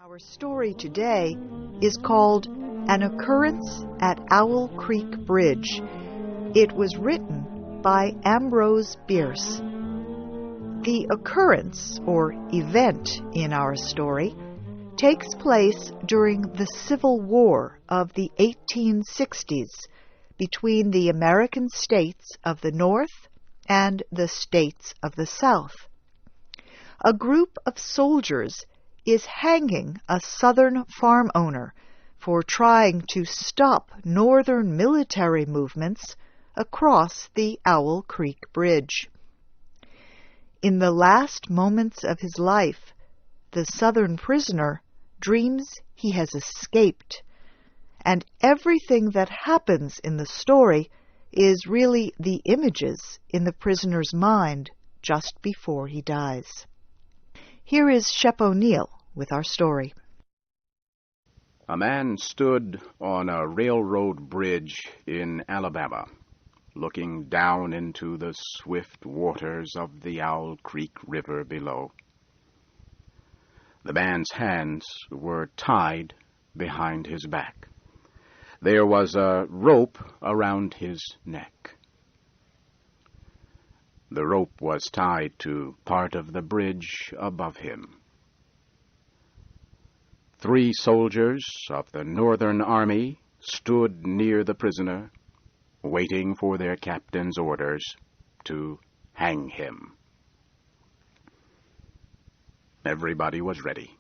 Our story today is called An Occurrence at Owl Creek Bridge. It was written by Ambrose Bierce. The occurrence, or event, in our story takes place during the Civil War of the 1860s between the American states of the North and the states of the South. A group of soldiers is hanging a Southern farm owner for trying to stop Northern military movements across the Owl Creek Bridge. In the last moments of his life, the Southern prisoner dreams he has escaped, and everything that happens in the story is really the images in the prisoner's mind just before he dies. Here is Shep O'Neal with our story. A man stood on a railroad bridge in Alabama, looking down into the swift waters of the Owl Creek River below. The man's hands were tied behind his back. There was a rope around his neck. The rope was tied to part of the bridge above him. 3 soldiers of the Northern Army stood near the prisoner, waiting for their captain's orders to hang him. Everybody was ready.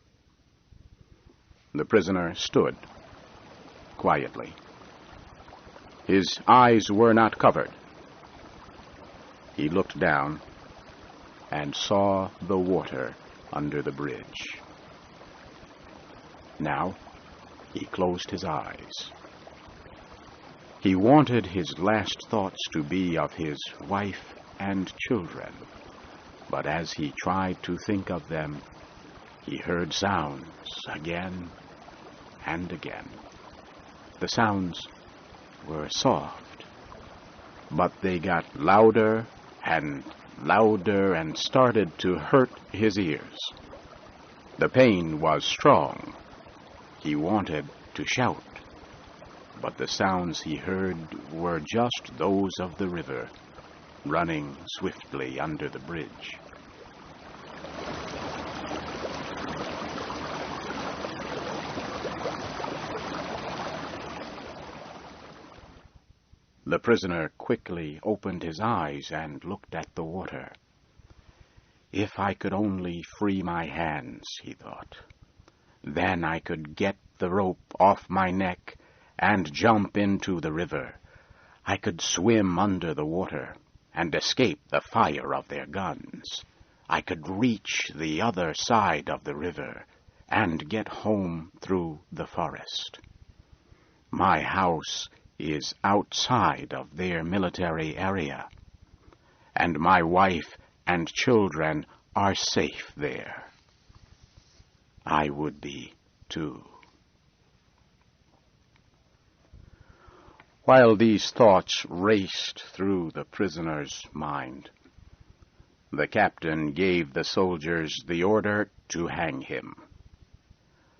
The prisoner stood quietly. His eyes were not covered. He looked down and saw the water under the bridge. Now he closed his eyes. He wanted his last thoughts to be of his wife and children, but as he tried to think of them, he heard sounds again and again. The sounds were soft, but they got louder and louder and started to hurt his ears. The pain was strong. He wanted to shout, but the sounds he heard were just those of the river running swiftly under the bridge. The prisoner quickly opened his eyes and looked at the water. If I could only free my hands, he thought. Then I could get the rope off my neck and jump into the river. I could swim under the water and escape the fire of their guns. I could reach the other side of the river and get home through the forest. My house is outside of their military area, and my wife and children are safe there. I would be, too. While these thoughts raced through the prisoner's mind, the captain gave the soldiers the order to hang him.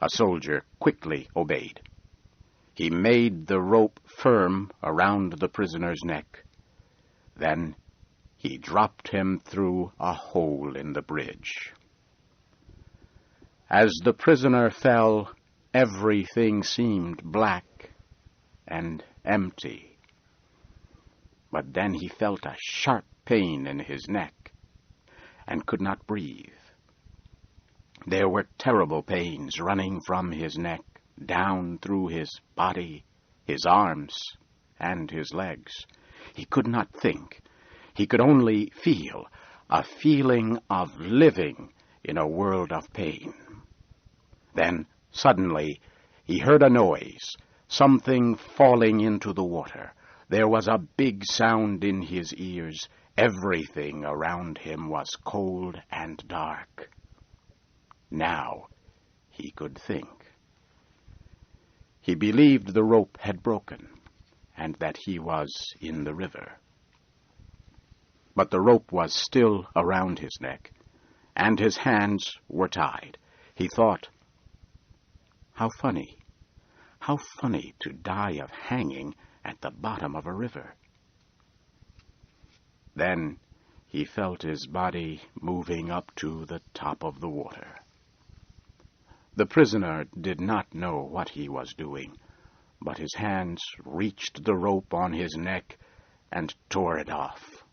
A soldier quickly obeyed. He made the rope firm around the prisoner's neck. Then he dropped him through a hole in the bridge. As the prisoner fell, everything seemed black and empty. But then he felt a sharp pain in his neck and could not breathe. There were terrible pains running from his neck down through his body, his arms, and his legs. He could not think. He could only feel a feeling of living in a world of pain. Then, suddenly, he heard a noise, something falling into the water. There was a big sound in his ears. Everything around him was cold and dark. Now he could think. He believed the rope had broken, and that he was in the river. But the rope was still around his neck, and his hands were tied. He thought, How funny to die of hanging at the bottom of a river. Then he felt his body moving up to the top of the water. The prisoner did not know what he was doing, but his hands reached the rope on his neck and tore it off.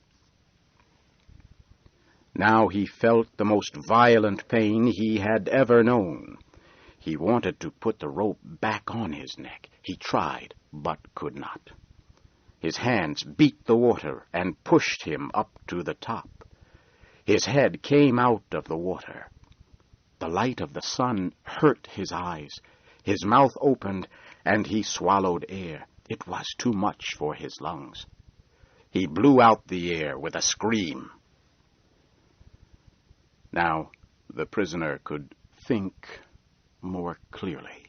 Now he felt the most violent pain he had ever known. He wanted to put the rope back on his neck. He tried, but could not. His hands beat the water and pushed him up to the top. His head came out of the water. The light of the sun hurt his eyes. His mouth opened, and he swallowed air. It was too much for his lungs. He blew out the air with a scream. Now the prisoner could think more clearly.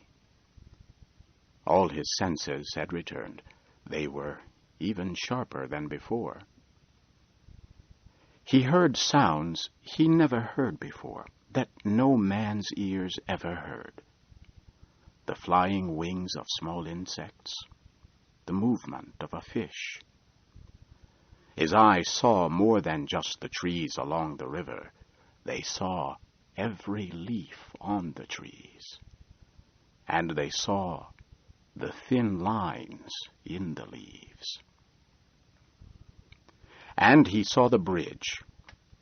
All his senses had returned. They were even sharper than before. He heard sounds he never heard before, that no man's ears ever heard. The flying wings of small insects, the movement of a fish. His eyes saw more than just the trees along the river. They saw every leaf on the trees, and they saw the thin lines in the leaves. And he saw the bridge,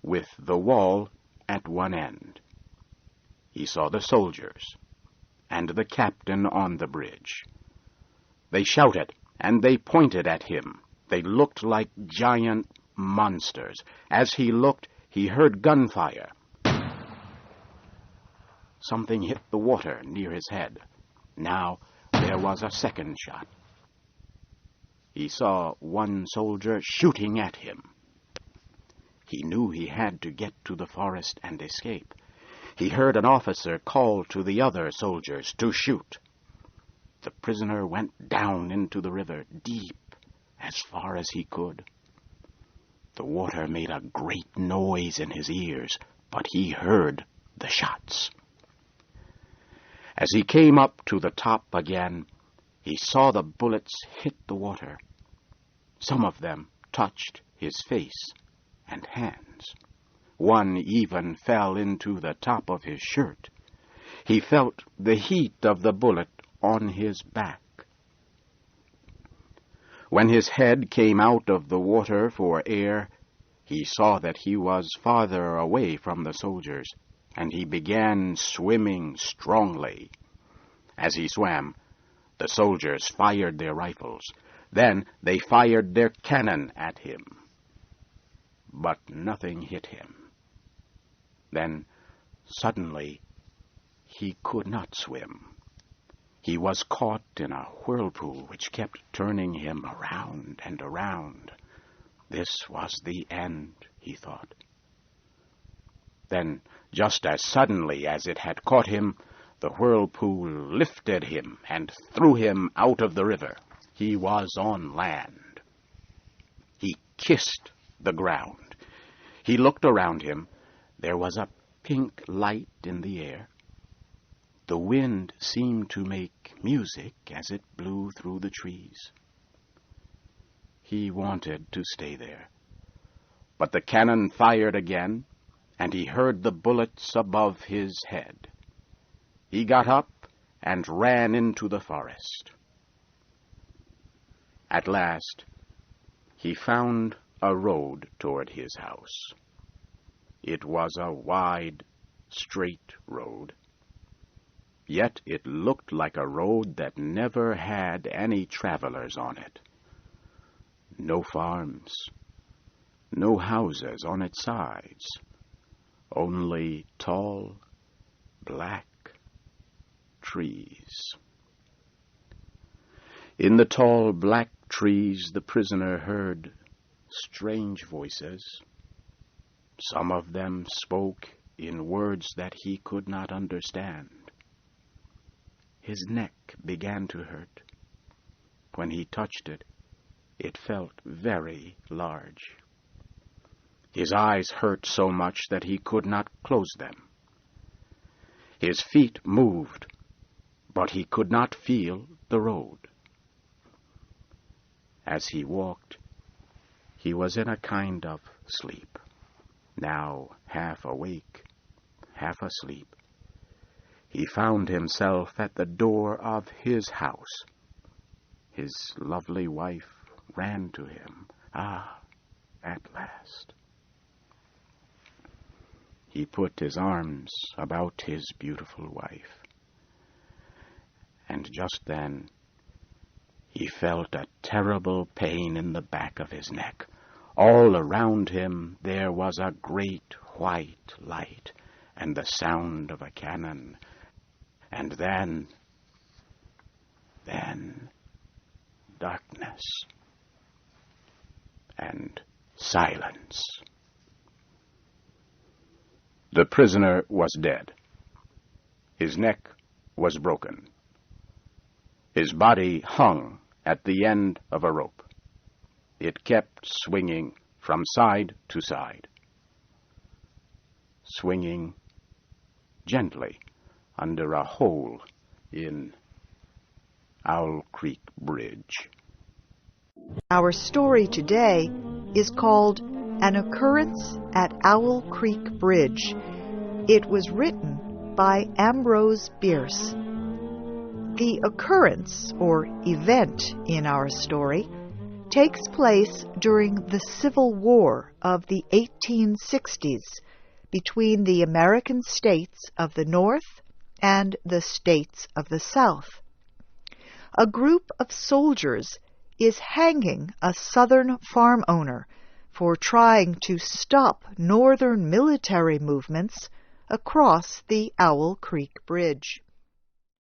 with the wall at one end. He saw the soldiers, and the captain on the bridge. They shouted, and they pointed at him. They looked like giant monsters. As he looked, he heard gunfire. Something hit the water near his head. Now there was a second shot. He saw one soldier shooting at him. He knew he had to get to the forest and escape. He heard an officer call to the other soldiers to shoot. The prisoner went down into the river, deep, as far as he could. The water made a great noise in his ears, but he heard the shots. As he came up to the top again, he saw the bullets hit the water. Some of them touched his face and hands. One even fell into the top of his shirt. He felt the heat of the bullet on his back. When his head came out of the water for air, he saw that he was farther away from the soldiers, and he began swimming strongly. As he swam, the soldiers fired their rifles. Then they fired their cannon at him. But nothing hit him. Then, suddenly, he could not swim. He was caught in a whirlpool which kept turning him around and around. This was the end, he thought. Then, just as suddenly as it had caught him, the whirlpool lifted him and threw him out of the river. He was on land. He kissed the ground. He looked around him. There was a pink light in the air. The wind seemed to make music as it blew through the trees. He wanted to stay there. But the cannon fired again, and he heard the bullets above his head. He got up and ran into the forest. At last, he found a road toward his house. It was a wide, straight road. Yet it looked like a road that never had any travelers on it. No farms, no houses on its sides, only tall, black trees. In the tall, black trees, the prisoner heard strange voices. Some of them spoke in words that he could not understand. His neck began to hurt. When he touched it, it felt very large. His eyes hurt so much that he could not close them. His feet moved, but he could not feel the road. As he walked, he was in a kind of sleep, now half awake, half asleep. He found himself at the door of his house. His lovely wife ran to him. Ah, at last. He put his arms about his beautiful wife. And just then, he felt a terrible pain in the back of his neck. All around him there was a great white light and the sound of a cannon. And then, darkness and silence. The prisoner was dead. His neck was broken. His body hung at the end of a rope. It kept swinging from side to side, swinging gently under a hole in Owl Creek Bridge. Our story today is called An Occurrence at Owl Creek Bridge. It was written by Ambrose Bierce. The occurrence, or event, in our story takes place during the Civil War of the 1860s between the American states of the North and the states of the South. A group of soldiers is hanging a Southern farm owner for trying to stop Northern military movements across the Owl Creek Bridge.